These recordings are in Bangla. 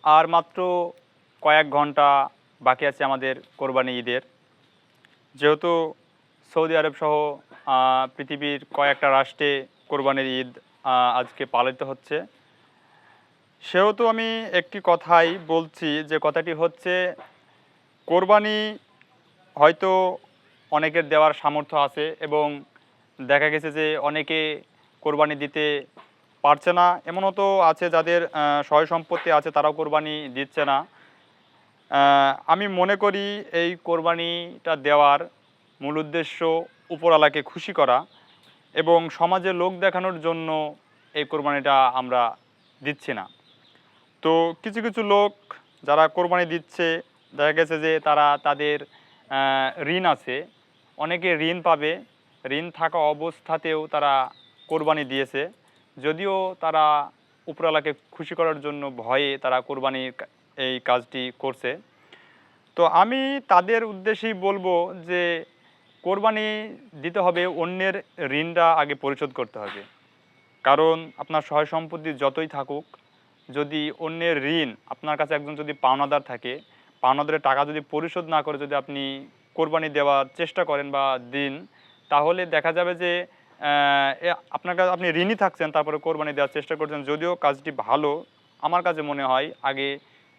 আর মাত্র কয়েক ঘন্টা বাকি আছে আমাদের কোরবানি ঈদের। যেহেতু সৌদি আরব সহ পৃথিবীর কয়েকটা রাষ্ট্রে কোরবানির ঈদ আজকে পালিত হচ্ছে, সেহেতু আমি একটি কথাই বলছি, যে কথাটি হচ্ছে কোরবানি হয়তো অনেকের দেওয়ার সামর্থ্য আছে এবং দেখা গেছে যে অনেকে কোরবানি দিতে পারছে না, এমনও তো আছে যাদের সয় সম্পত্তি আছে তারাও কোরবানি দিচ্ছে না। আমি মনে করি এই কোরবানিটা দেওয়ার মূল উদ্দেশ্য উপরওয়ালাকে খুশি করা এবং সমাজে লোক দেখানোর জন্য এই কোরবানিটা আমরা দিচ্ছি না। তো কিছু কিছু লোক যারা কোরবানি দিচ্ছে, দেখা গেছে যে তারা তাদের ঋণ আছে, অনেকে ঋণ পাবে, ঋণ থাকা অবস্থাতেও তারা কোরবানি দিয়েছে, যদিও তারা উপরওয়ালাকে খুশি করার জন্য ভয়ে তারা কোরবানির এই কাজটি করছে। তো আমি তাদের উদ্দেশ্যেই বলবো যে কোরবানি দিতে হবে, অন্যের ঋণটা আগে পরিশোধ করতে হবে। কারণ আপনার সয় সম্পত্তি যতই থাকুক, যদি অন্যের ঋণ, আপনার কাছে একজন যদি পাওনাদার থাকে, পাওনাদারের টাকা যদি পরিশোধ না করে যদি আপনি কোরবানি দেওয়ার চেষ্টা করেন বা দিন, তাহলে দেখা যাবে যে আপনার কাছে আপনি ঋণই থাকছেন, তারপরে কোরবানি দেওয়ার চেষ্টা করছেন, যদিও কাজটি ভালো। আমার কাছে মনে হয় আগে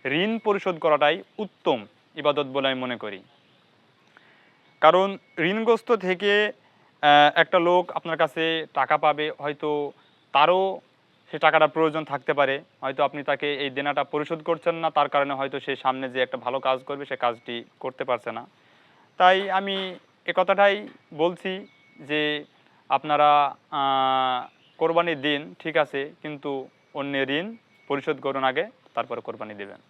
ঋণ পরিশোধ করাটাই উত্তম ইবাদত বলে আমি মনে করি। কারণ ঋণগ্রস্ত থেকে একটা লোক আপনার কাছে টাকা পাবে, হয়তো তারও সে টাকাটা প্রয়োজন থাকতে পারে, হয়তো আপনি তাকে এই দেনাটা পরিশোধ করছেন না, তার কারণে হয়তো সে সামনে যে একটা ভালো কাজ করবে সে কাজটি করতে পারছে না। তাই আমি এ কথাটাই বলছি যে আপনারা কোরবানি দিন ঠিক আছে, কিন্তু অন্যের ঋণ পরিশোধ করুন আগে, তারপরে কোরবানি দেবেন।